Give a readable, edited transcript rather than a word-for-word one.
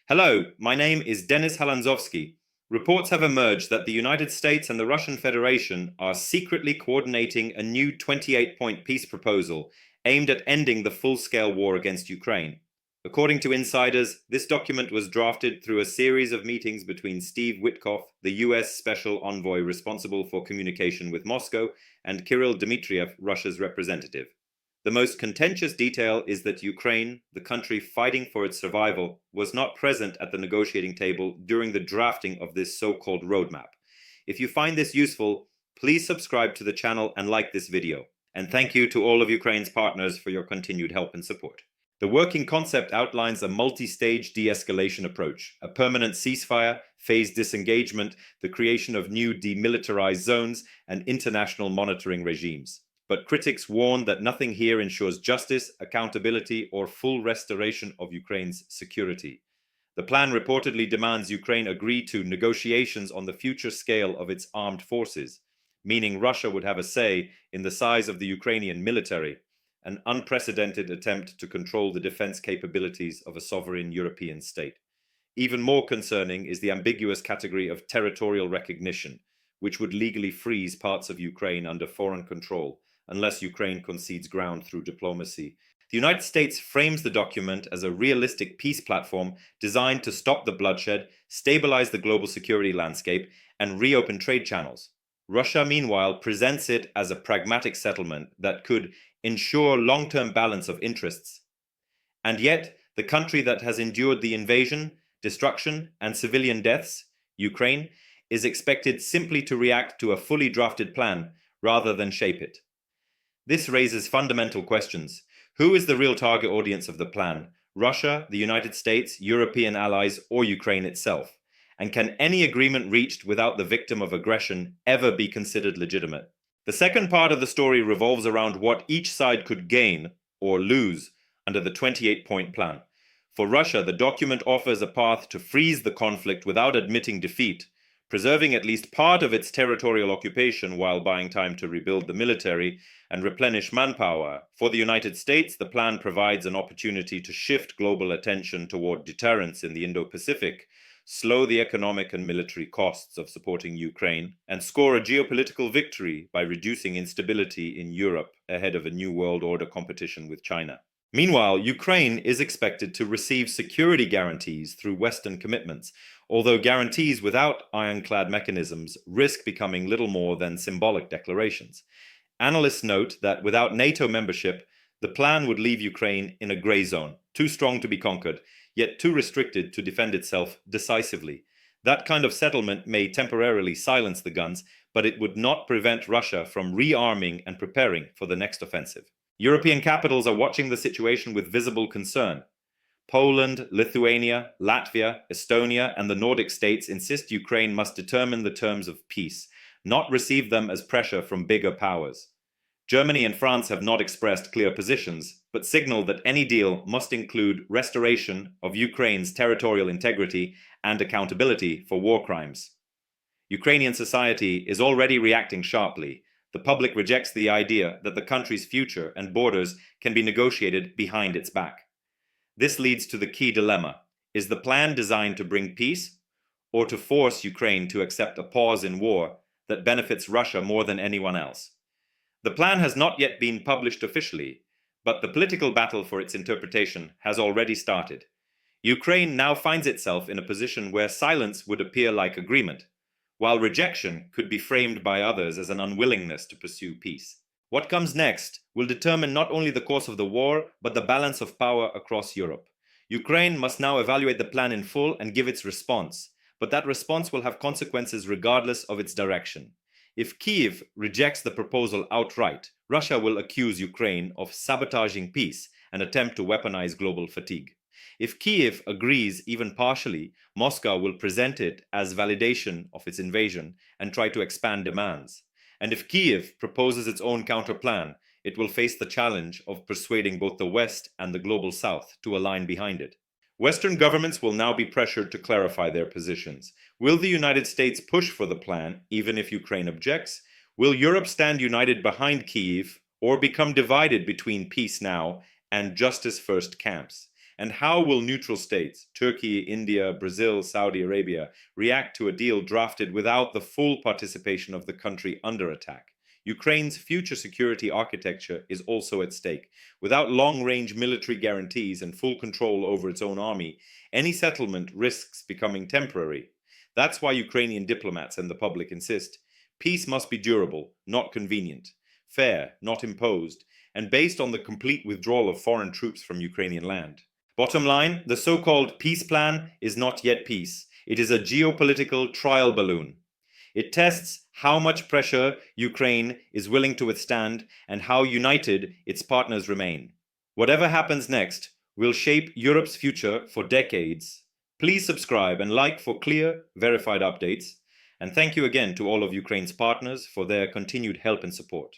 Hello, my name is Denis Halandzovskyi. Reports have emerged that the United States and the Russian Federation are secretly coordinating a new 28-point peace proposal aimed at ending the full-scale war against Ukraine. According to insiders, this document was drafted through a series of meetings between Steve Witkoff, the US Special Envoy responsible for communication with Moscow, and Kirill Dmitriev, Russia's representative. The most contentious detail is that Ukraine, the country fighting for its survival, was not present at the negotiating table during the drafting of this so-called roadmap. If you find this useful, please subscribe to the channel and like this video. And thank you to all of Ukraine's partners for your continued help and support. The working concept outlines a multi-stage de-escalation approach, a permanent ceasefire, phased disengagement, the creation of new demilitarized zones, and international monitoring regimes. But critics warn that nothing here ensures justice, accountability, or full restoration of Ukraine's security. The plan reportedly demands Ukraine agree to negotiations on the future scale of its armed forces, meaning Russia would have a say in the size of the Ukrainian military, an unprecedented attempt to control the defense capabilities of a sovereign European state. Even more concerning is the ambiguous category of territorial recognition, which would legally freeze parts of Ukraine under foreign control, unless Ukraine concedes ground through diplomacy. The United States frames the document as a realistic peace platform designed to stop the bloodshed, stabilize the global security landscape, and reopen trade channels. Russia, meanwhile, presents it as a pragmatic settlement that could ensure long-term balance of interests. And yet, the country that has endured the invasion, destruction, and civilian deaths, Ukraine, is expected simply to react to a fully drafted plan rather than shape it. This raises fundamental questions. Who is the real target audience of the plan? Russia, the United States, European allies, or Ukraine itself? And can any agreement reached without the victim of aggression ever be considered legitimate? The second part of the story revolves around what each side could gain or lose under the 28-point plan. For Russia, the document offers a path to freeze the conflict without admitting defeat, preserving at least part of its territorial occupation while buying time to rebuild the military and replenish manpower. For the United States, the plan provides an opportunity to shift global attention toward deterrence in the Indo-Pacific, slow the economic and military costs of supporting Ukraine, and score a geopolitical victory by reducing instability in Europe ahead of a new world order competition with China. Meanwhile, Ukraine is expected to receive security guarantees through Western commitments, although guarantees without ironclad mechanisms risk becoming little more than symbolic declarations. Analysts note that without NATO membership, the plan would leave Ukraine in a gray zone, too strong to be conquered, yet too restricted to defend itself decisively. That kind of settlement may temporarily silence the guns, but it would not prevent Russia from rearming and preparing for the next offensive. European capitals are watching the situation with visible concern. Poland, Lithuania, Latvia, Estonia, and the Nordic states insist Ukraine must determine the terms of peace, not receive them as pressure from bigger powers. Germany and France have not expressed clear positions, but signal that any deal must include restoration of Ukraine's territorial integrity and accountability for war crimes. Ukrainian society is already reacting sharply. The public rejects the idea that the country's future and borders can be negotiated behind its back. This leads to the key dilemma. Is the plan designed to bring peace, or to force Ukraine to accept a pause in war that benefits Russia more than anyone else? The plan has not yet been published officially, but the political battle for its interpretation has already started. Ukraine now finds itself in a position where silence would appear like agreement, while rejection could be framed by others as an unwillingness to pursue peace. What comes next will determine not only the course of the war, but the balance of power across Europe. Ukraine must now evaluate the plan in full and give its response, but that response will have consequences regardless of its direction. If Kyiv rejects the proposal outright, Russia will accuse Ukraine of sabotaging peace and attempt to weaponize global fatigue. If Kyiv agrees even partially, Moscow will present it as validation of its invasion and try to expand demands. And if Kyiv proposes its own counterplan, it will face the challenge of persuading both the West and the global South to align behind it. Western governments will now be pressured to clarify their positions. Will the United States push for the plan, even if Ukraine objects? Will Europe stand united behind Kyiv, or become divided between peace now and justice first camps? And how will neutral states, Turkey, India, Brazil, Saudi Arabia, react to a deal drafted without the full participation of the country under attack? Ukraine's future security architecture is also at stake. Without long-range military guarantees and full control over its own army, any settlement risks becoming temporary. That's why Ukrainian diplomats and the public insist peace must be durable, not convenient, fair, not imposed, and based on the complete withdrawal of foreign troops from Ukrainian land. Bottom line, the so-called peace plan is not yet peace. It is a geopolitical trial balloon. It tests how much pressure Ukraine is willing to withstand and how united its partners remain. Whatever happens next will shape Europe's future for decades. Please subscribe and like for clear, verified updates. And thank you again to all of Ukraine's partners for their continued help and support.